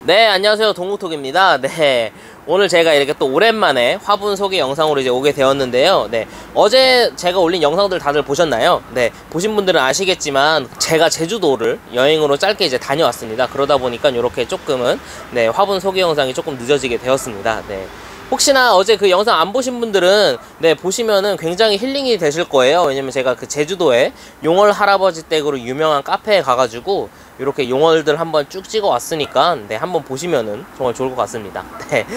네, 안녕하세요. 동국톡입니다. 네, 오늘 제가 이렇게 또 오랜만에 화분 소개 영상으로 이제 오게 되었는데요. 네, 어제 제가 올린 영상들 다들 보셨나요? 네, 보신 분들은 아시겠지만 제가 제주도를 여행으로 짧게 이제 다녀왔습니다. 그러다 보니까 이렇게 조금은 네, 화분 소개 영상이 조금 늦어지게 되었습니다. 네. 혹시나 어제 그 영상 안 보신 분들은 네 보시면은 굉장히 힐링이 되실 거예요. 왜냐면 제가 그 제주도에 용월 할아버지 댁으로 유명한 카페에 가가지고 이렇게 용월들 한번 쭉 찍어 왔으니까 네 한번 보시면은 정말 좋을 것 같습니다. 네.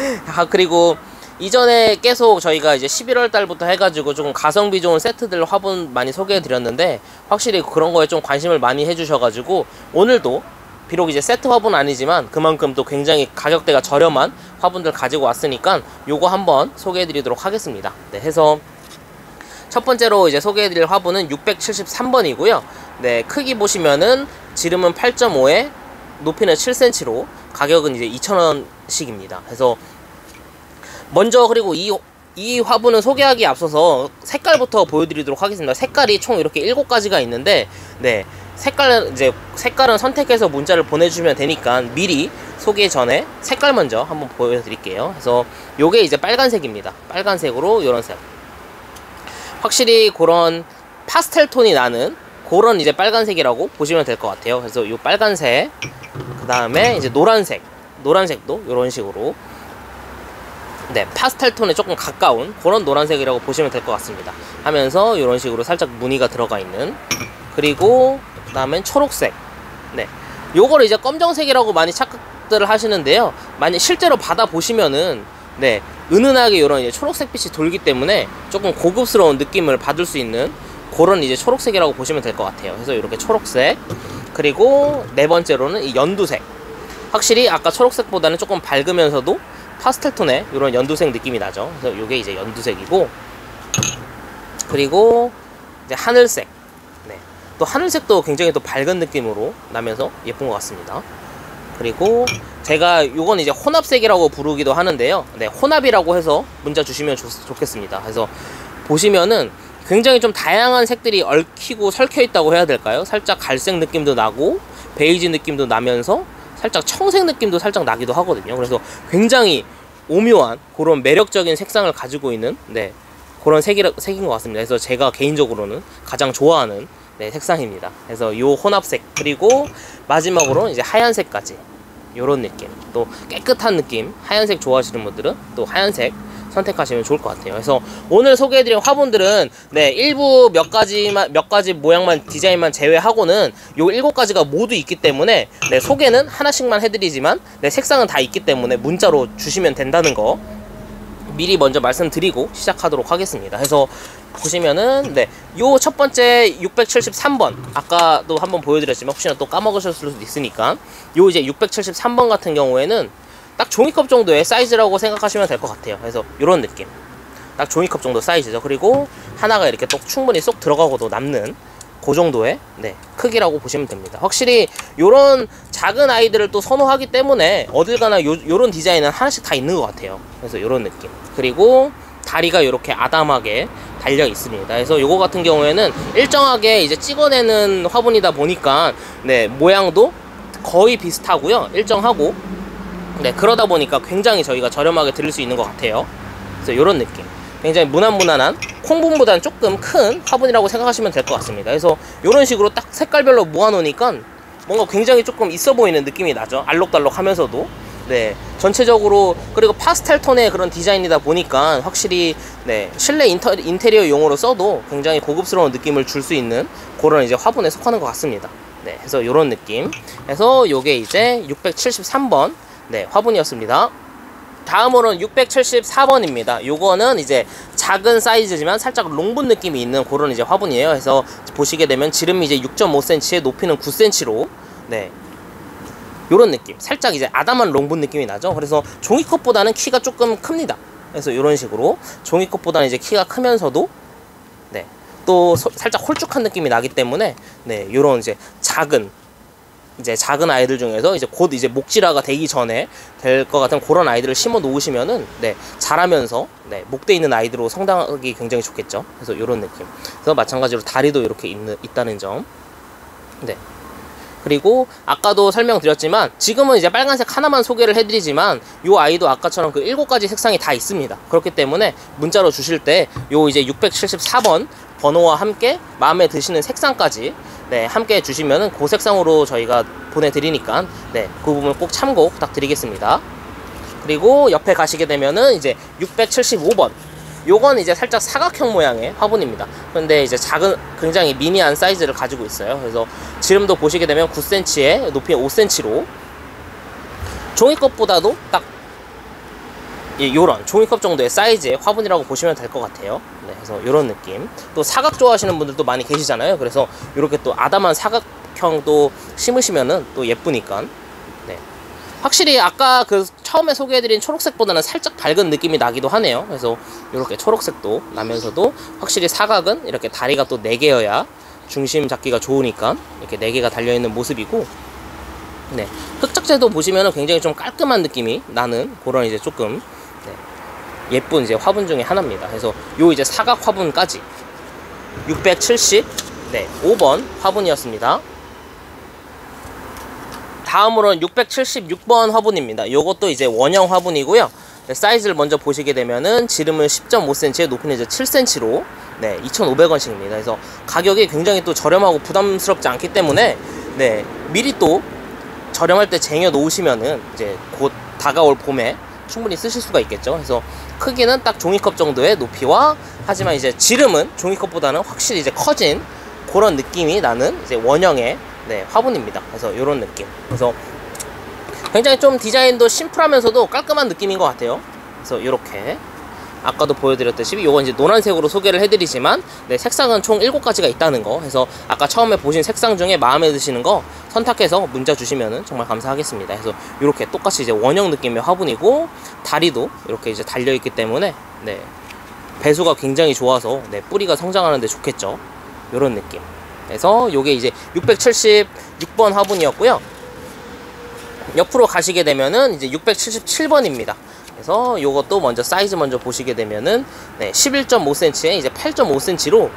그리고 이전에 계속 저희가 이제 11월 달부터 해가지고 조금 가성비 좋은 세트들 화분 많이 소개해 드렸는데 확실히 그런 거에 좀 관심을 많이 해주셔가지고 오늘도 비록 이제 세트 화분은 아니지만 그만큼 또 굉장히 가격대가 저렴한 화분들 가지고 왔으니까 요거 한번 소개해 드리도록 하겠습니다. 네, 해서 첫 번째로 이제 소개해 드릴 화분은 673번이고요. 네, 크기 보시면은 지름은 8.5에 높이는 7cm로 가격은 이제 2,000원씩입니다. 그래서 먼저 그리고 이 화분은 소개하기에 앞서서 색깔부터 보여드리도록 하겠습니다. 색깔이 총 이렇게 7가지가 있는데 네, 색깔은 선택해서 문자를 보내주시면 되니까 미리 소개 전에 색깔 먼저 한번 보여드릴게요. 그래서 요게 이제 빨간색입니다. 빨간색으로 요런 색. 확실히 그런 파스텔 톤이 나는 그런 이제 빨간색이라고 보시면 될 것 같아요. 그래서 요 빨간색, 그 다음에 이제 노란색도 요런 식으로 네, 파스텔 톤에 조금 가까운 그런 노란색이라고 보시면 될 것 같습니다. 하면서 이런 식으로 살짝 무늬가 들어가 있는, 그리고 그 다음엔 초록색. 네, 요거를 이제 검정색이라고 많이 착각들을 하시는데요. 만약 실제로 받아보시면은 네, 은은하게 이런 이제 초록색 빛이 돌기 때문에 조금 고급스러운 느낌을 받을 수 있는 그런 이제 초록색이라고 보시면 될 것 같아요. 그래서 이렇게 초록색, 그리고 네 번째로는 이 연두색. 확실히 아까 초록색보다는 조금 밝으면서도 파스텔 톤의 이런 연두색 느낌이 나죠. 그래서 이게 이제 연두색이고, 그리고 이제 하늘색. 네, 또 하늘색도 굉장히 또 밝은 느낌으로 나면서 예쁜 것 같습니다. 그리고 제가 요건 이제 혼합색이라고 부르기도 하는데요. 네, 혼합이라고 해서 문자 주시면 좋겠습니다. 그래서 보시면은 굉장히 좀 다양한 색들이 얽히고 설켜 있다고 해야 될까요? 살짝 갈색 느낌도 나고 베이지 느낌도 나면서 살짝 청색 느낌도 살짝 나기도 하거든요. 그래서 굉장히 오묘한 그런 매력적인 색상을 가지고 있는 네, 그런 색인 것 같습니다. 그래서 제가 개인적으로는 가장 좋아하는 네, 색상입니다. 그래서 요 혼합색, 그리고 마지막으로 이제 하얀색까지 요런 느낌, 또 깨끗한 느낌, 하얀색 좋아하시는 분들은 또 하얀색 선택하시면 좋을 것 같아요. 그래서 오늘 소개해드린 화분들은 네, 일부 몇 가지 모양만, 디자인만 제외하고는 요 7가지가 모두 있기 때문에 네, 소개는 하나씩만 해드리지만 네, 색상은 다 있기 때문에 문자로 주시면 된다는 거 미리 먼저 말씀드리고 시작하도록 하겠습니다. 그래서 보시면은 네, 요 첫 번째 673번 아까도 한번 보여드렸지만 혹시나 또 까먹으실 수도 있으니까 요 이제 673번 같은 경우에는 딱 종이컵 정도의 사이즈라고 생각하시면 될 것 같아요. 그래서 이런 느낌, 딱 종이컵 정도 사이즈죠. 그리고 하나가 이렇게 또 충분히 쏙 들어가고도 남는 그 정도의 네, 크기라고 보시면 됩니다. 확실히 요런 작은 아이들을 또 선호하기 때문에 어딜 가나 요런 디자인은 하나씩 다 있는 것 같아요. 그래서 요런 느낌, 그리고 다리가 이렇게 아담하게 달려 있습니다. 그래서 요거 같은 경우에는 일정하게 이제 찍어내는 화분이다 보니까 네, 모양도 거의 비슷하고요, 일정하고 네, 그러다 보니까 굉장히 저희가 저렴하게 드릴 수 있는 것 같아요. 그래서 요런 느낌, 굉장히 무난무난한 콩분보다는 조금 큰 화분이라고 생각하시면 될 것 같습니다. 그래서 요런 식으로 딱 색깔별로 모아놓으니까 뭔가 굉장히 조금 있어 보이는 느낌이 나죠. 알록달록 하면서도 네, 전체적으로. 그리고 파스텔 톤의 그런 디자인이다 보니까 확실히 네, 실내 인테리어용으로 써도 굉장히 고급스러운 느낌을 줄 수 있는 그런 이제 화분에 속하는 것 같습니다. 네, 그래서 요런 느낌. 그래서 요게 이제 673번 네, 화분이었습니다. 다음으로는 674번입니다. 요거는 이제 작은 사이즈지만 살짝 롱분 느낌이 있는 그런 이제 화분이에요. 그래서 보시게 되면 지름이 이제 6.5cm에 높이는 9cm로 네, 요런 느낌, 살짝 이제 아담한 롱분 느낌이 나죠. 그래서 종이컵보다는 키가 조금 큽니다. 그래서 요런 식으로 종이컵보다는 이제 키가 크면서도 네, 또 살짝 홀쭉한 느낌이 나기 때문에 네, 요런 이제 작은 아이들 중에서 이제 곧 이제 목질화가 되기 전에 될 것 같은 그런 아이들을 심어 놓으시면은 네, 자라면서 네, 목대 있는 아이들로 성장하기 굉장히 좋겠죠. 그래서 이런 느낌. 그래서 마찬가지로 다리도 이렇게 있다는 점. 네, 그리고 아까도 설명드렸지만 지금은 이제 빨간색 하나만 소개를 해드리지만 요 아이도 아까처럼 그 7가지 색상이 다 있습니다. 그렇기 때문에 문자로 주실 때 요 이제 674번 번호와 함께 마음에 드시는 색상까지 네, 함께 주시면은 그 색상으로 저희가 보내드리니까 네, 그 부분 꼭 참고 부탁드리겠습니다. 그리고 옆에 가시게 되면은 이제 675번 요건 이제 살짝 사각형 모양의 화분입니다. 그런데 이제 작은 굉장히 미니한 사이즈를 가지고 있어요. 그래서 지름도 보시게 되면 9cm에 높이 5cm로 종이컵보다도 딱 요런 종이컵 정도의 사이즈의 화분이라고 보시면 될 것 같아요. 네, 그래서 요런 느낌. 또 사각 좋아하시는 분들도 많이 계시잖아요. 그래서 이렇게 또 아담한 사각형도 심으시면은 또 예쁘니까. 네. 확실히 아까 그 처음에 소개해드린 초록색보다는 살짝 밝은 느낌이 나기도 하네요. 그래서 이렇게 초록색도 나면서도 확실히 사각은 이렇게 다리가 또 4개여야 중심 잡기가 좋으니까 이렇게 4개가 달려있는 모습이고, 네, 흑적재도 보시면은 굉장히 좀 깔끔한 느낌이 나는 그런 이제 조금 네, 예쁜 이제 화분 중에 하나입니다. 그래서 요 이제 사각 화분까지 675번 화분이었습니다. 다음으로는 676번 화분입니다. 요것도 이제 원형 화분이고요. 네, 사이즈를 먼저 보시게 되면은 지름은 10.5cm에 높이는 이제 7cm로 네, 2,500원씩입니다. 그래서 가격이 굉장히 또 저렴하고 부담스럽지 않기 때문에 네, 미리 또 저렴할 때 쟁여 놓으시면은 이제 곧 다가올 봄에 충분히 쓰실 수가 있겠죠. 그래서 크기는 딱 종이컵 정도의 높이와 하지만 이제 지름은 종이컵보다는 확실히 이제 커진 그런 느낌이 나는 이제 원형의 네, 화분입니다. 그래서 이런 느낌. 그래서 굉장히 좀 디자인도 심플하면서도 깔끔한 느낌인 것 같아요. 그래서 이렇게 아까도 보여드렸듯이 요건 이제 노란색으로 소개를 해드리지만 네, 색상은 총 7가지가 있다는 거. 그래서 아까 처음에 보신 색상 중에 마음에 드시는 거 선택해서 문자 주시면은 정말 감사하겠습니다. 그래서 이렇게 똑같이 이제 원형 느낌의 화분이고 다리도 이렇게 이제 달려있기 때문에 네, 배수가 굉장히 좋아서 네, 뿌리가 성장하는데 좋겠죠. 요런 느낌. 그래서 요게 이제 676번 화분이었고요. 옆으로 가시게 되면은 이제 677번입니다. 그래서 요것도 먼저 사이즈 먼저 보시게 되면은 네, 11.5cm에 이제 8.5cm로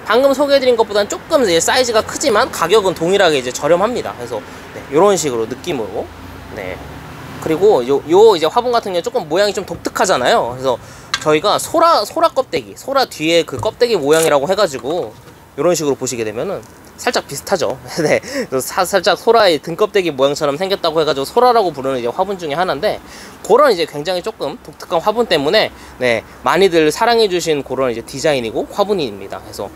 방금 소개해드린 것보다는 조금 이제 사이즈가 크지만 가격은 동일하게 이제 저렴합니다. 그래서 네, 요런 식으로 느낌으로 네. 그리고 요 이제 화분 같은 경우에 조금 모양이 좀 독특하잖아요. 그래서 저희가 소라 껍데기, 소라 뒤에 그 껍데기 모양이라고 해가지고 이런 식으로 보시게 되면은 살짝 비슷하죠. 네, 살짝 소라의 등껍데기 모양처럼 생겼다고 해가지고 소라라고 부르는 이제 화분 중에 하나인데 그런 이제 굉장히 조금 독특한 화분 때문에 네, 많이들 사랑해주신 그런 이제 디자인이고 화분입니다. 그래서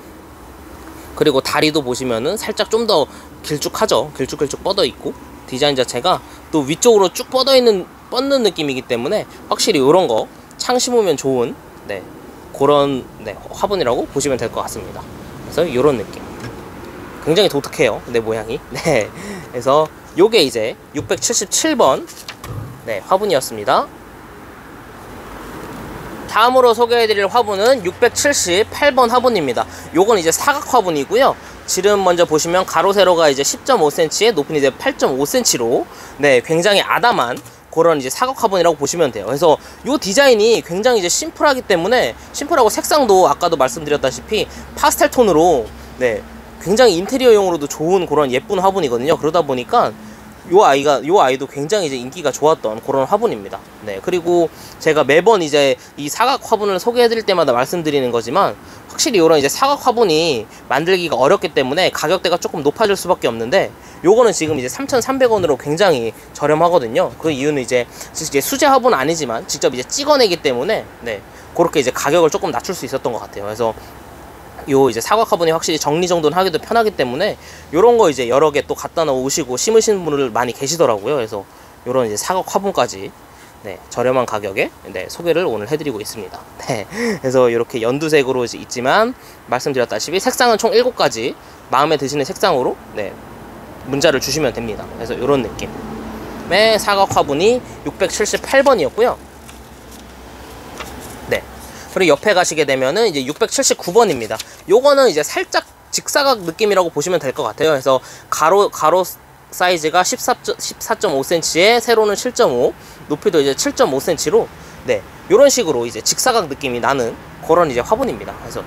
그리고 다리도 보시면은 살짝 좀 더 길쭉하죠. 길쭉길쭉 뻗어 있고 디자인 자체가 또 위쪽으로 쭉 뻗는 느낌이기 때문에 확실히 이런 거 창 심으면 좋은 네, 그런 네, 화분이라고 보시면 될 것 같습니다. 그래서 이런 느낌 굉장히 독특해요. 네, 모양이. 네, 그래서 요게 이제 677번 네, 화분이었습니다. 다음으로 소개해드릴 화분은 678번 화분입니다. 요건 이제 사각 화분이고요. 지름 먼저 보시면 가로 세로가 이제 10.5cm에 높이는 이제 8.5cm로 네, 굉장히 아담한 그런 이제 사각 화분이라고 보시면 돼요. 그래서 요 디자인이 굉장히 이제 심플하기 때문에 심플하고 색상도 아까도 말씀드렸다시피 파스텔 톤으로 네, 굉장히 인테리어용으로도 좋은 그런 예쁜 화분이거든요. 그러다 보니까 요 아이도 굉장히 이제 인기가 좋았던 그런 화분입니다. 네, 그리고 제가 매번 이제 이 사각 화분을 소개해드릴 때마다 말씀드리는 거지만 확실히 이런 이제 사각 화분이 만들기가 어렵기 때문에 가격대가 조금 높아질 수밖에 없는데 요거는 지금 이제 3,300원으로 굉장히 저렴하거든요. 그 이유는 이제 수제 화분은 아니지만 직접 이제 찍어내기 때문에 네, 그렇게 이제 가격을 조금 낮출 수 있었던 것 같아요. 그래서 요 이제 사각 화분이 확실히 정리정돈 하기도 편하기 때문에 요런 거 이제 여러 개 또 갖다 놓으시고 심으시는 분들 많이 계시더라고요. 그래서 요런 이제 사각 화분까지 네, 저렴한 가격에 네, 소개를 오늘 해드리고 있습니다. 네, 그래서 이렇게 연두색으로 있지만 말씀드렸다시피 색상은 총 7가지 마음에 드시는 색상으로 네, 문자를 주시면 됩니다. 그래서 이런 느낌의 사각 화분이 678번이었고요. 네, 그리고 옆에 가시게 되면은 이제 679번입니다. 요거는 이제 살짝 직사각 느낌이라고 보시면 될 것 같아요. 그래서 가로 사이즈가 14.5cm에 세로는 7.5, 높이도 이제 7.5cm로 네, 요런 식으로 이제 직사각 느낌이 나는 그런 이제 화분입니다. 그래서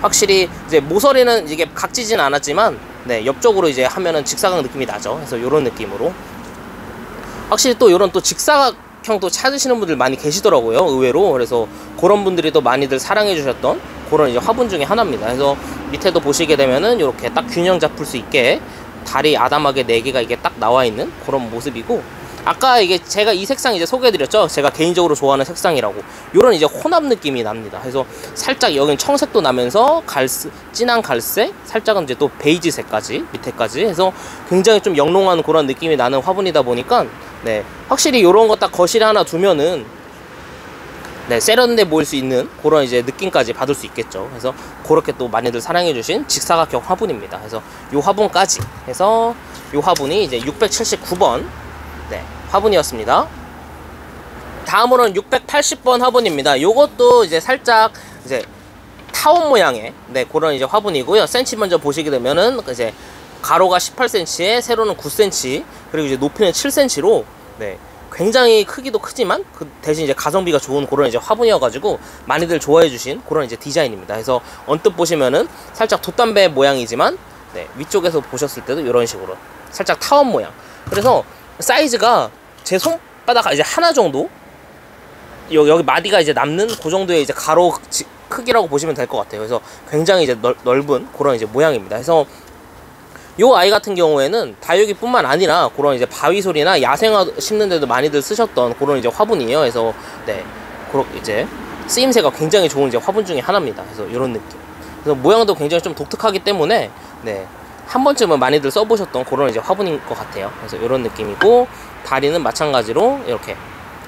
확실히 이제 모서리는 이게 각지진 않았지만 네, 옆쪽으로 이제 하면은 직사각 느낌이 나죠. 그래서 요런 느낌으로. 확실히 또 요런 또 직사각형 또 찾으시는 분들 많이 계시더라고요, 의외로. 그래서 그런 분들이 또 많이들 사랑해 주셨던 그런 이제 화분 중에 하나입니다. 그래서 밑에도 보시게 되면은 이렇게 딱 균형 잡을 수 있게 다리 아담하게 4개가 이게 딱 나와 있는 그런 모습이고, 아까 이게 제가 이 색상 이제 소개해드렸죠. 제가 개인적으로 좋아하는 색상이라고. 요런 이제 혼합 느낌이 납니다. 그래서 살짝 여긴 청색도 나면서 진한 갈색, 살짝은 이제 또 베이지색까지 밑에까지 해서 굉장히 좀 영롱한 그런 느낌이 나는 화분이다 보니까, 네, 확실히 요런 거 딱 거실에 하나 두면은 네, 세련돼 보일 수 있는 그런 이제 느낌까지 받을 수 있겠죠. 그래서 그렇게 또 많이들 사랑해주신 직사각형 화분입니다. 그래서 요 화분까지 해서 요 화분이 이제 679번 네, 화분이었습니다. 다음으로는 680번 화분입니다. 요것도 이제 살짝 이제 타원 모양의 네, 그런 이제 화분이고요. 센치 먼저 보시게 되면은 이제 가로가 18cm에 세로는 9cm, 그리고 이제 높이는 7cm로 네, 굉장히 크기도 크지만 그 대신 이제 가성비가 좋은 그런 이제 화분이어가지고 많이들 좋아해주신 그런 이제 디자인입니다. 그래서 언뜻 보시면은 살짝 돛담배 모양이지만 네, 위쪽에서 보셨을 때도 이런 식으로 살짝 타원 모양. 그래서 사이즈가 제 손바닥 이제 하나 정도, 여기 마디가 이제 남는 그 정도의 이제 가로 크기라고 보시면 될 것 같아요. 그래서 굉장히 이제 넓은 그런 이제 모양입니다. 그래서 요 아이 같은 경우에는 다육이뿐만 아니라 그런 이제 바위솔이나 야생화 심는 데도 많이들 쓰셨던 그런 이제 화분이에요. 그래서 네, 그렇게 이제 쓰임새가 굉장히 좋은 이제 화분 중에 하나입니다. 그래서 이런 느낌. 그래서 모양도 굉장히 좀 독특하기 때문에 네, 한 번쯤은 많이들 써보셨던 그런 이제 화분인 것 같아요. 그래서 이런 느낌이고, 다리는 마찬가지로 이렇게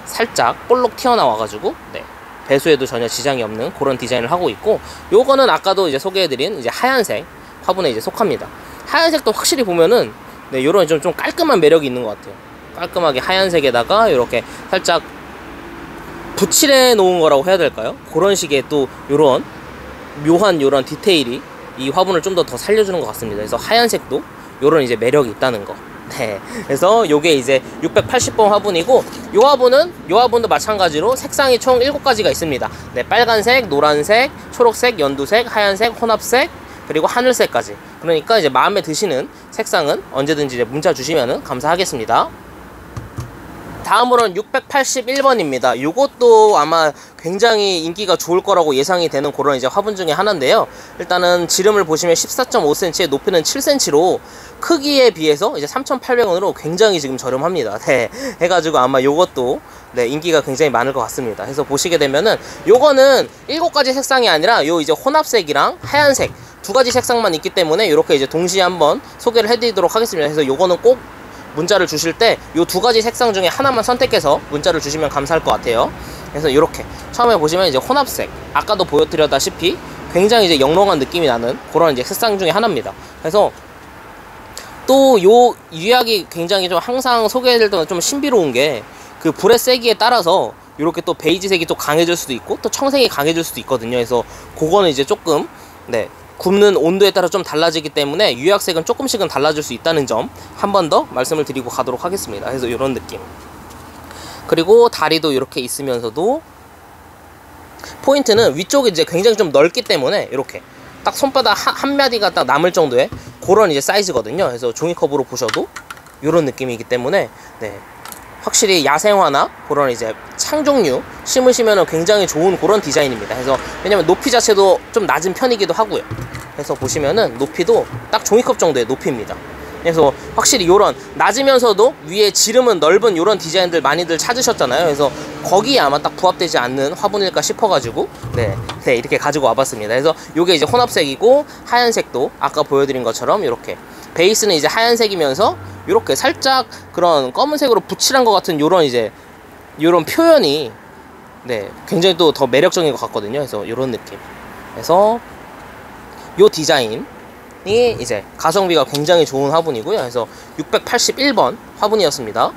살짝 볼록 튀어나와가지고 네, 배수에도 전혀 지장이 없는 그런 디자인을 하고 있고, 요거는 아까도 이제 소개해드린 이제 하얀색 화분에 이제 속합니다. 하얀색도 확실히 보면은 네, 요런 좀 깔끔한 매력이 있는 것 같아요. 깔끔하게 하얀색에다가 이렇게 살짝 붙일해 놓은 거라고 해야 될까요? 그런 식의 또 요런 묘한 요런 디테일이 이 화분을 좀 더 살려주는 것 같습니다. 그래서 하얀색도 요런 이제 매력이 있다는 거. 네, 그래서 요게 이제 680번 화분이고, 요 화분도 마찬가지로 색상이 총 7가지가 있습니다. 네, 빨간색, 노란색, 초록색, 연두색, 하얀색, 혼합색, 그리고 하늘색까지. 그러니까 이제 마음에 드시는 색상은 언제든지 이제 문자 주시면은 감사하겠습니다. 다음으로는 681번입니다. 요것도 아마 굉장히 인기가 좋을 거라고 예상이 되는 그런 이제 화분 중에 하나인데요. 일단은 지름을 보시면 14.5cm, 높이는 7cm로 크기에 비해서 이제 3,800원으로 굉장히 지금 저렴합니다. 네, 해가지고 아마 요것도 네, 인기가 굉장히 많을 것 같습니다. 그래서 보시게 되면은 요거는 7가지 색상이 아니라 요 이제 혼합색이랑 하얀색 2가지 색상만 있기 때문에 이렇게 이제 동시에 한번 소개를 해드리도록 하겠습니다. 그래서 요거는 꼭 문자를 주실 때 이 2가지 색상 중에 하나만 선택해서 문자를 주시면 감사할 것 같아요. 그래서 이렇게 처음에 보시면 이제 혼합색, 아까도 보여드렸다시피 굉장히 이제 영롱한 느낌이 나는 그런 이제 색상 중에 하나입니다. 그래서 또 요 유약이 굉장히 좀 항상 소개해드릴 때는 좀 신비로운 게, 그 불의 세기에 따라서 이렇게 또 베이지색이 또 강해질 수도 있고 또 청색이 강해질 수도 있거든요. 그래서 그거는 이제 조금 네, 굽는 온도에 따라 좀 달라지기 때문에 유약색은 조금씩은 달라질 수 있다는 점 한 번 더 말씀을 드리고 가도록 하겠습니다. 그래서 이런 느낌. 그리고 다리도 이렇게 있으면서도 포인트는 위쪽이 이제 굉장히 좀 넓기 때문에 이렇게 딱 손바닥 한 마디가 딱 남을 정도의 그런 이제 사이즈거든요. 그래서 종이컵으로 보셔도 이런 느낌이기 때문에 네, 확실히 야생화나 그런 이제 창종류 심으시면 굉장히 좋은 그런 디자인입니다. 그래서 왜냐면 높이 자체도 좀 낮은 편이기도 하고요. 그래서 보시면은 높이도 딱 종이컵 정도의 높이입니다. 그래서 확실히 요런 낮으면서도 위에 지름은 넓은 요런 디자인들 많이들 찾으셨잖아요. 그래서 거기에 아마 딱 부합되지 않는 화분일까 싶어가지고 네, 이렇게 가지고 와봤습니다. 그래서 요게 이제 혼합색이고, 하얀색도 아까 보여드린 것처럼 이렇게 베이스는 이제 하얀색이면서 이렇게 살짝 그런 검은색으로 붙칠한 것 같은 요런 이제 요런 표현이 네, 굉장히 또 더 매력적인 것 같거든요. 그래서 요런 느낌. 그래서 요 디자인이 이제 가성비가 굉장히 좋은 화분이고요. 그래서 681번 화분이었습니다.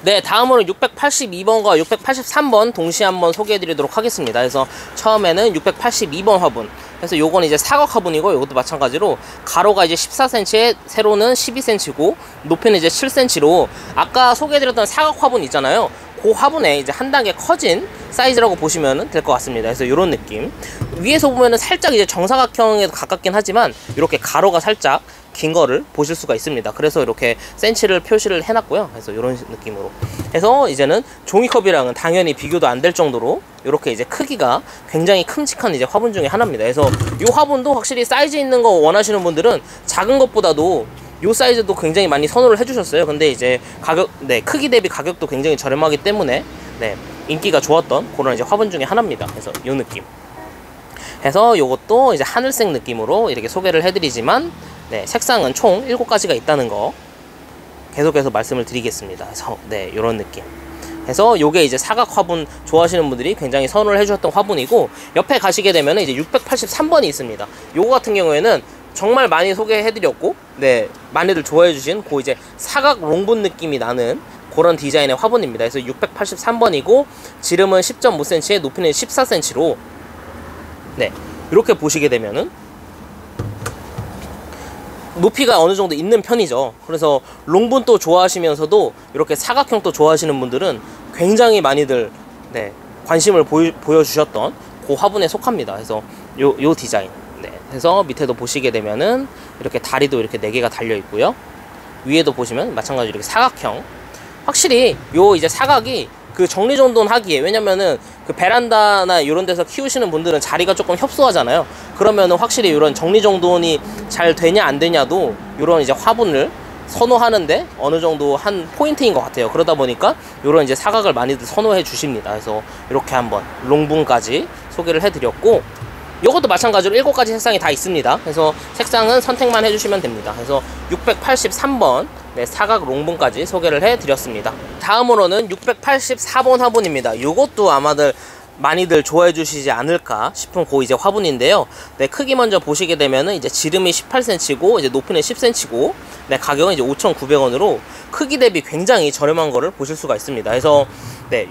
네, 다음으로 682번과 683번 동시에 한번 소개해드리도록 하겠습니다. 그래서 처음에는 682번 화분. 그래서 요건 이제 사각 화분이고, 요것도 마찬가지로 가로가 이제 14cm에 세로는 12cm고 높이는 이제 7cm로 아까 소개해드렸던 사각 화분 있잖아요. 그 화분에 이제 한 단계 커진 사이즈라고 보시면 될 것 같습니다. 그래서 이런 느낌. 위에서 보면은 살짝 이제 정사각형에 가깝긴 하지만 이렇게 가로가 살짝 긴 거를 보실 수가 있습니다. 그래서 이렇게 센치를 표시를 해놨고요. 그래서 이런 느낌으로 해서 이제는 종이컵이랑은 당연히 비교도 안 될 정도로 이렇게 이제 크기가 굉장히 큼직한 이제 화분 중에 하나입니다. 그래서 이 화분도 확실히 사이즈 있는 거 원하시는 분들은 작은 것보다도 이 사이즈도 굉장히 많이 선호를 해주셨어요. 근데 이제 가격, 크기 대비 가격도 굉장히 저렴하기 때문에 인기가 좋았던 그런 이제 화분 중에 하나입니다. 그래서 이 느낌 해서 요것도 이제 하늘색 느낌으로 이렇게 소개를 해드리지만 색상은 총 7가지가 있다는 거 계속해서 말씀을 드리겠습니다. 그래서 요런 느낌 해서 요게 이제 사각 화분 좋아하시는 분들이 굉장히 선호를 해주셨던 화분이고, 옆에 가시게 되면 이제 683번이 있습니다. 요거 같은 경우에는 정말 많이 소개해드렸고 많이들 좋아해주신 그 이제 사각 롱분 느낌이 나는 그런 디자인의 화분입니다. 그래서 683번이고 지름은 10.5cm, 높이는 14cm로 이렇게 보시게 되면은 높이가 어느 정도 있는 편이죠. 그래서 롱분도 좋아하시면서도 이렇게 사각형도 좋아하시는 분들은 굉장히 많이들 관심을 보여주셨던 그 화분에 속합니다. 그래서 요 디자인. 그래서 밑에도 보시게 되면은 이렇게 다리도 이렇게 4개가 달려 있고요. 위에도 보시면 마찬가지로 이렇게 사각형. 확실히 요 이제 사각이 그 정리정돈하기에, 왜냐면은 그 베란다나 이런 데서 키우시는 분들은 자리가 조금 협소하잖아요. 그러면은 확실히 이런 정리정돈이 잘 되냐 안 되냐도 이런 이제 화분을 선호하는데 어느 정도 한 포인트인 것 같아요. 그러다 보니까 이런 이제 사각을 많이들 선호해 주십니다. 그래서 이렇게 한번 롱분까지 소개를 해드렸고, 이것도 마찬가지로 7가지 색상이 다 있습니다. 그래서 색상은 선택만 해주시면 됩니다. 그래서 683번 사각 롱분까지 소개를 해드렸습니다. 다음으로는 684번 화분입니다. 이것도 아마들 많이들 좋아해 주시지 않을까 싶은 그 이제 화분인데요. 크기 먼저 보시게 되면은 이제 지름이 18cm고 이제 높이는 10cm고 가격은 이제 5,900원으로 크기 대비 굉장히 저렴한 거를 보실 수가 있습니다. 그래서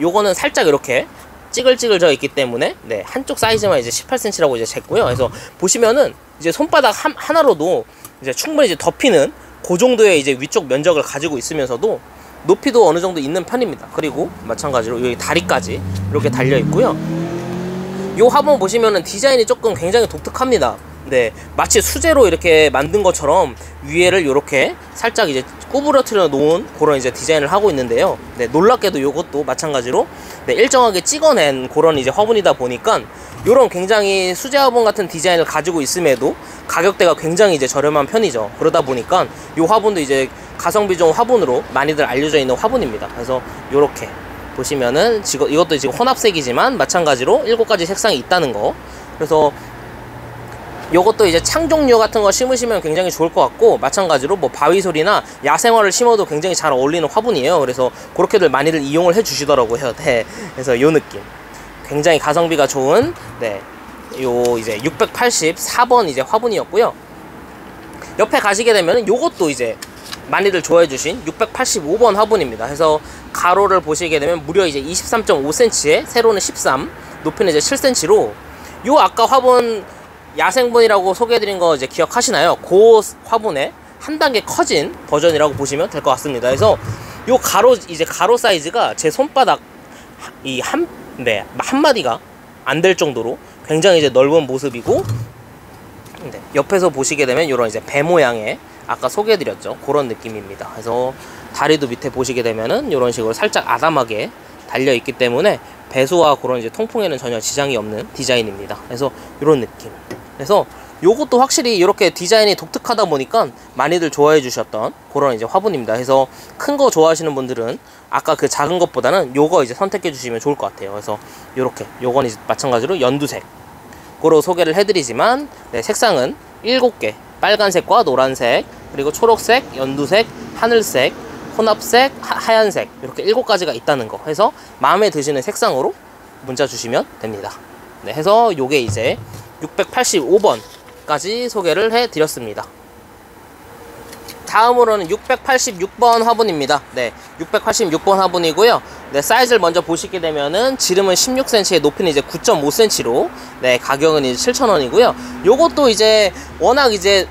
요거는 살짝 이렇게 찌글찌글 져 있기 때문에 한쪽 사이즈만 이제 18cm라고 이제 쟀고요. 그래서 보시면은 이제 손바닥 하나로도 이제 충분히 이제 덮이는 그 정도의 이제 위쪽 면적을 가지고 있으면서도 높이도 어느 정도 있는 편입니다. 그리고 마찬가지로 여기 다리까지 이렇게 달려 있고요. 요 화분 보시면은 디자인이 조금 굉장히 독특합니다. 마치 수제로 이렇게 만든 것처럼 위에를 이렇게 살짝 이제 구부러뜨려 놓은 그런 이제 디자인을 하고 있는데요. 놀랍게도 요것도 마찬가지로 일정하게 찍어낸 그런 이제 화분이다 보니까 요런 굉장히 수제 화분 같은 디자인을 가지고 있음에도 가격대가 굉장히 이제 저렴한 편이죠. 그러다 보니까 요 화분도 이제 가성비 좋은 화분으로 많이들 알려져 있는 화분입니다. 그래서 요렇게 보시면은 이것도 지금 혼합색이지만 마찬가지로 7가지 색상이 있다는 거. 그래서 요것도 이제 창종류 같은 거 심으시면 굉장히 좋을 것 같고, 마찬가지로 뭐 바위솔이나 야생화를 심어도 굉장히 잘 어울리는 화분이에요. 그래서 그렇게들 많이들 이용을 해 주시더라고요. 그래서 요 느낌 굉장히 가성비가 좋은 요 이제 684번 이제 화분이었고요. 옆에 가시게 되면 요것도 이제 많이들 좋아해 주신 685번 화분입니다. 그래서 가로를 보시게 되면 무려 이제 23.5cm에 세로는 13, 높이는 이제 7cm로 요 아까 화분 야생분이라고 소개해드린 거 이제 기억하시나요? 그 화분의 한 단계 커진 버전이라고 보시면 될 것 같습니다. 그래서 요 가로 사이즈가 제 손바닥 한마디가 안 될 정도로 굉장히 이제 넓은 모습이고, 옆에서 보시게 되면 요런 이제 배 모양의 아까 소개해드렸죠. 그런 느낌입니다. 그래서 다리도 밑에 보시게 되면은 요런 식으로 살짝 아담하게 달려있기 때문에 배수와 그런 이제 통풍에는 전혀 지장이 없는 디자인입니다. 그래서 요런 느낌. 그래서 요것도 확실히 이렇게 디자인이 독특하다 보니까 많이들 좋아해 주셨던 그런 이제 화분입니다. 그래서 큰 거 좋아하시는 분들은 아까 그 작은 것보다는 요거 이제 선택해 주시면 좋을 것 같아요. 그래서 요렇게 요건 이제 마찬가지로 연두색으로 소개를 해드리지만 색상은 7개, 빨간색과 노란색, 그리고 초록색, 연두색, 하늘색, 혼합색, 하얀색, 이렇게 7가지가 있다는 거 해서 마음에 드시는 색상으로 문자 주시면 됩니다. 해서 요게 이제 685번까지 소개를 해드렸습니다. 다음으로는 686번 화분입니다. 686번 화분이고요. 사이즈를 먼저 보시게 되면은 지름은 16cm에 높이는 이제 9.5cm로 가격은 이제 7,000원이고요. 요것도 이제 워낙 이제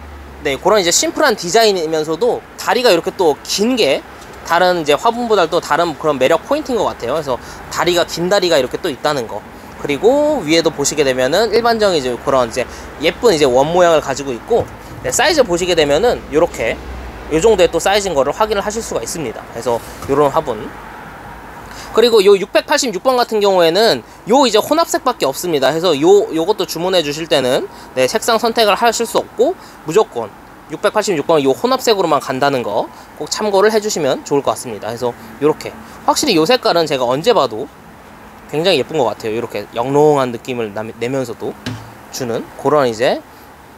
그런 이제 심플한 디자인이면서도 다리가 이렇게 또 긴 게 다른 이제 화분보다 또 다른 그런 매력 포인트인 것 같아요. 그래서 다리가 긴 다리가 이렇게 또 있다는 거. 그리고 위에도 보시게 되면은 일반적인 이제 그런 이제 예쁜 이제 원 모양을 가지고 있고, 네, 사이즈 보시게 되면은 요렇게 요 정도의 또 사이즈인 거를 확인을 하실 수가 있습니다. 그래서 요런 화분. 그리고 요 686번 같은 경우에는 요 이제 혼합색밖에 없습니다. 그래서 요것도 주문해 주실 때는 네, 색상 선택을 하실 수 없고 무조건 686번 요 혼합색으로만 간다는 거 꼭 참고를 해주시면 좋을 것 같습니다. 그래서 요렇게 확실히 요 색깔은 제가 언제 봐도 굉장히 예쁜 것 같아요. 이렇게 영롱한 느낌을 내면서도 주는 그런 이제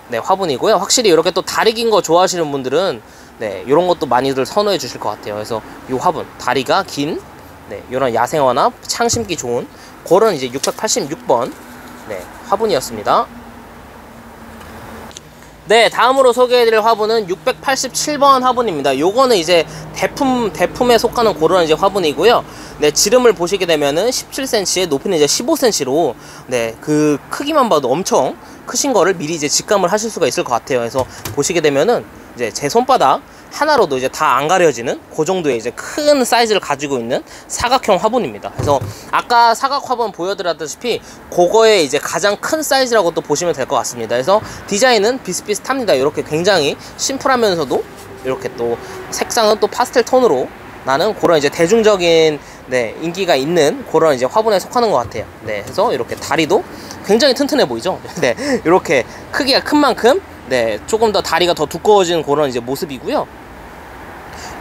네, 화분이고요. 확실히 이렇게 또 다리 긴 거 좋아하시는 분들은 네, 이런 것도 많이들 선호해 주실 것 같아요. 그래서 요 화분 다리가 긴 네, 이런 야생화나 창 심기 좋은 그런 이제 686번 네, 화분이었습니다. 네, 다음으로 소개해드릴 화분은 687번 화분입니다. 요거는 이제 대품에 속하는 그런 이제 화분이고요. 네, 지름을 보시게 되면은 17cm에 높이는 이제 15cm로 네, 그 크기만 봐도 엄청 크신 거를 미리 이제 직감을 하실 수가 있을 것 같아요. 그래서 보시게 되면은 이제 제 손바닥 하나로도 이제 다 안 가려지는 그 정도의 이제 큰 사이즈를 가지고 있는 사각형 화분입니다. 그래서 아까 사각 화분 보여드렸다시피 그거의 이제 가장 큰 사이즈라고 또 보시면 될 것 같습니다. 그래서 디자인은 비슷비슷합니다. 이렇게 굉장히 심플하면서도 이렇게 또 색상은 또 파스텔 톤으로 나는 그런 이제 대중적인 네, 인기가 있는 그런 이제 화분에 속하는 것 같아요. 네, 그래서 이렇게 다리도 굉장히 튼튼해 보이죠. 네, 이렇게 크기가 큰 만큼 네, 조금 더 다리가 더 두꺼워진 그런 이제 모습이고요.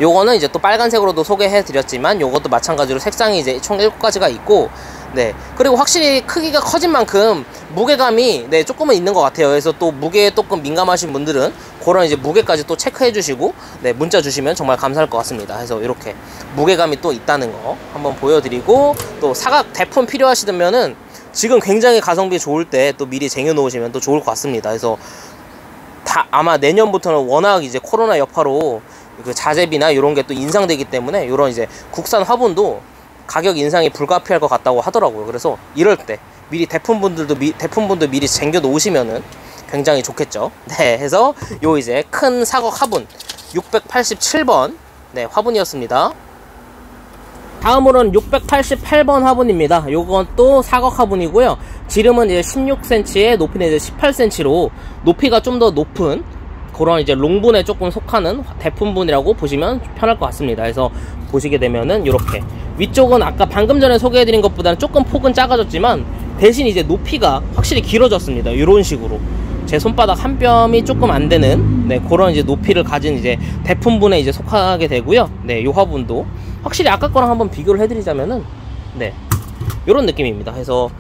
요거는 이제 또 빨간색으로도 소개해 드렸지만 요것도 마찬가지로 색상이 이제 총 7가지가 있고, 네, 그리고 확실히 크기가 커진 만큼 무게감이 네, 조금은 있는 것 같아요. 그래서 또 무게에 조금 민감하신 분들은 그런 이제 무게까지 또 체크해 주시고 네, 문자 주시면 정말 감사할 것 같습니다. 그래서 이렇게 무게감이 또 있다는 거 한번 보여드리고, 또 사각 대품 필요하시다면은 지금 굉장히 가성비 좋을 때 또 미리 쟁여 놓으시면 또 좋을 것 같습니다. 그래서 아마 내년부터는 워낙 이제 코로나 여파로 그 자재비나 이런 게 또 인상되기 때문에 이런 이제 국산 화분도 가격 인상이 불가피할 것 같다고 하더라고요. 그래서 이럴 때 미리 대품분도 미리 쟁겨 놓으시면은 굉장히 좋겠죠. 네, 해서 요 이제 큰 사각 화분 687번 네, 화분이었습니다. 다음으로는 688번 화분입니다. 요건 또 사각 화분이고요. 지름은 이제 16cm에 높이는 이제 18cm로 높이가 좀 더 높은 그런 이제 롱분에 조금 속하는 대품분이라고 보시면 편할 것 같습니다. 그래서 보시게 되면은 이렇게 위쪽은 아까 방금 전에 소개해드린 것보다는 조금 폭은 작아졌지만 대신 이제 높이가 확실히 길어졌습니다. 이런 식으로 제 손바닥 한 뼘이 조금 안 되는 네, 그런 이제 높이를 가진 이제 대품분에 이제 속하게 되고요. 네, 이 화분도 확실히 아까 거랑 한번 비교를 해드리자면은 네, 이런 느낌입니다. 그래서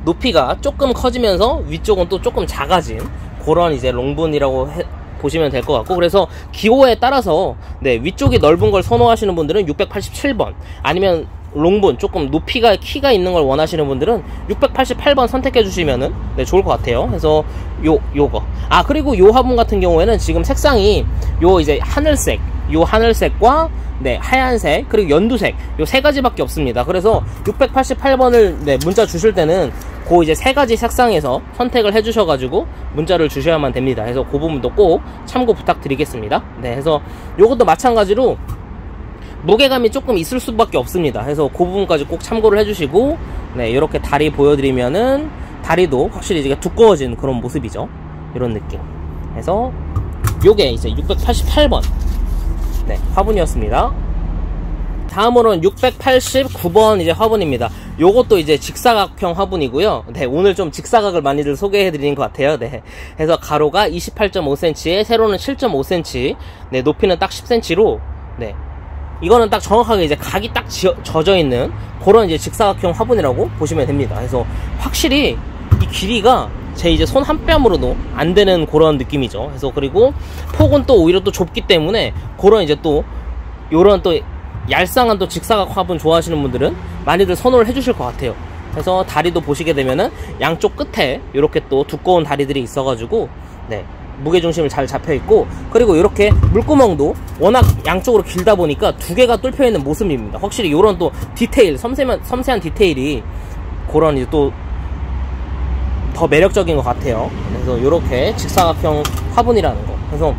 높이가 조금 커지면서 위쪽은 또 조금 작아진 그런 이제 롱분이라고 보시면 될 것 같고, 그래서 기호에 따라서 네, 위쪽이 넓은 걸 선호하시는 분들은 687번, 아니면 롱분 조금 높이가 키가 있는 걸 원하시는 분들은 688번 선택해 주시면은 네, 좋을 것 같아요. 그래서 요거 그리고 요 화분 같은 경우에는 지금 색상이 요 이제 하늘색과 네, 하얀색 그리고 연두색 요 세 가지밖에 없습니다. 그래서 688번을 네, 문자 주실 때는 그 이제 세 가지 색상에서 선택을 해 주셔가지고 문자를 주셔야만 됩니다. 그래서 그 부분도 꼭 참고 부탁드리겠습니다. 네, 그래서 요것도 마찬가지로 무게감이 조금 있을 수밖에 없습니다. 그래서 그 부분까지 꼭 참고를 해주시고, 네, 이렇게 다리 보여드리면은 다리도 확실히 이제 두꺼워진 그런 모습이죠. 이런 느낌. 그래서 요게 이제 688번 네, 화분이었습니다. 다음으로는 689번 이제 화분입니다. 요것도 이제 직사각형 화분이고요. 네, 오늘 좀 직사각을 많이들 소개해 드리는 것 같아요. 네, 그래서 가로가 28.5cm에 세로는 7.5cm, 네, 높이는 딱 10cm로 네, 이거는 딱 정확하게 이제 각이 딱 젖어 있는 그런 이제 직사각형 화분이라고 보시면 됩니다. 그래서 확실히 이 길이가 제 이제 손 한 뼘으로도 안 되는 그런 느낌이죠. 그래서 그리고 폭은 또 오히려 또 좁기 때문에 그런 이제 또 요런 또 얄쌍한 또 직사각 화분 좋아하시는 분들은 많이들 선호를 해주실 것 같아요. 그래서 다리도 보시게 되면은 양쪽 끝에 이렇게 또 두꺼운 다리들이 있어가지고 네, 무게중심을 잘 잡혀있고, 그리고 이렇게 물구멍도 워낙 양쪽으로 길다 보니까 두 개가 뚫혀있는 모습입니다. 확실히 이런 또 디테일, 섬세한 디테일이 그런 이제 또 더 매력적인 것 같아요. 그래서 이렇게 직사각형 화분이라는 거. 그래서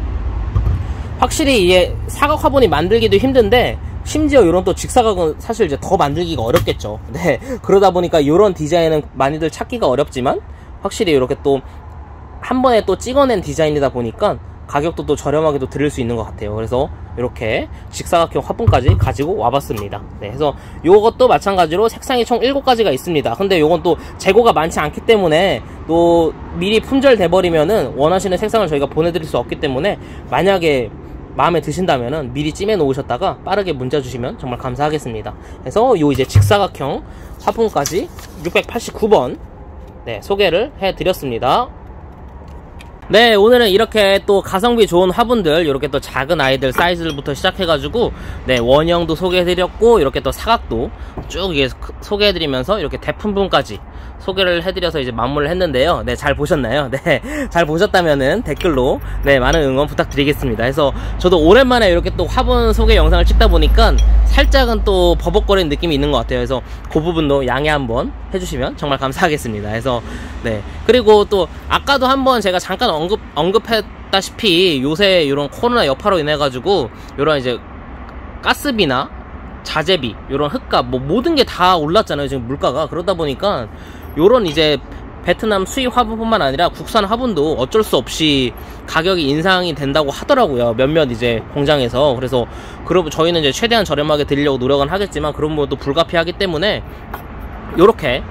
확실히 이게 사각 화분이 만들기도 힘든데 심지어 이런 또 직사각은 사실 이제 더 만들기가 어렵겠죠. 네, 그러다 보니까 이런 디자인은 많이들 찾기가 어렵지만 확실히 이렇게 또 한 번에 또 찍어낸 디자인이다 보니까 가격도 또 저렴하게도 드릴 수 있는 것 같아요. 그래서 이렇게 직사각형 화분까지 가지고 와봤습니다. 네, 그래서 요것도 마찬가지로 색상이 총 7가지가 있습니다. 근데 요건 또 재고가 많지 않기 때문에 또 미리 품절 돼버리면은 원하시는 색상을 저희가 보내드릴 수 없기 때문에 만약에 마음에 드신다면은 미리 찜해 놓으셨다가 빠르게 문자 주시면 정말 감사하겠습니다. 그래서 요 이제 직사각형 화분까지 689번 네, 소개를 해드렸습니다. 네, 오늘은 이렇게 또 가성비 좋은 화분들, 이렇게 또 작은 아이들 사이즈부터 시작해가지고 네, 원형도 소개해드렸고 이렇게 또 사각도 쭉 이게 소개해드리면서 이렇게 대품분까지 소개를 해드려서 이제 마무리를 했는데요. 네, 잘 보셨나요? 네, 잘 보셨다면은 댓글로 네, 많은 응원 부탁드리겠습니다. 그래서 저도 오랜만에 이렇게 또 화분 소개 영상을 찍다 보니까 살짝은 또 버벅거리는 느낌이 있는 것 같아요. 그래서 그 부분도 양해 한번 해주시면 정말 감사하겠습니다. 그래서 네, 그리고 또 아까도 한번 제가 잠깐 언급했다시피 요새 이런 코로나 여파로 인해 가지고 이런 이제 가스비나 자재비, 이런 흙값 뭐 모든 게 다 올랐잖아요, 지금 물가가. 그러다 보니까 요런 이제 베트남 수입 화분뿐만 아니라 국산 화분도 어쩔 수 없이 가격이 인상이 된다고 하더라고요, 몇몇 이제 공장에서. 그래서 저희는 이제 최대한 저렴하게 드리려고 노력은 하겠지만 그런 부분도 불가피하기 때문에 요렇게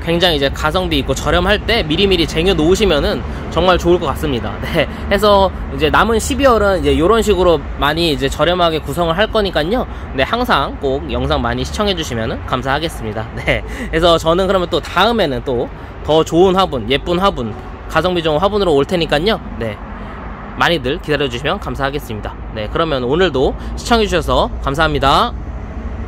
굉장히 이제 가성비 있고 저렴할 때 미리미리 쟁여 놓으시면은 정말 좋을 것 같습니다. 네, 해서 이제 남은 12월은 이제 이런 식으로 많이 이제 저렴하게 구성을 할 거니까요. 네, 항상 꼭 영상 많이 시청해 주시면은 감사하겠습니다. 네, 그래서 저는 그러면 또 다음에는 또 더 좋은 화분, 예쁜 화분, 가성비 좋은 화분으로 올 테니까요. 네, 많이들 기다려 주시면 감사하겠습니다. 네, 그러면 오늘도 시청해 주셔서 감사합니다.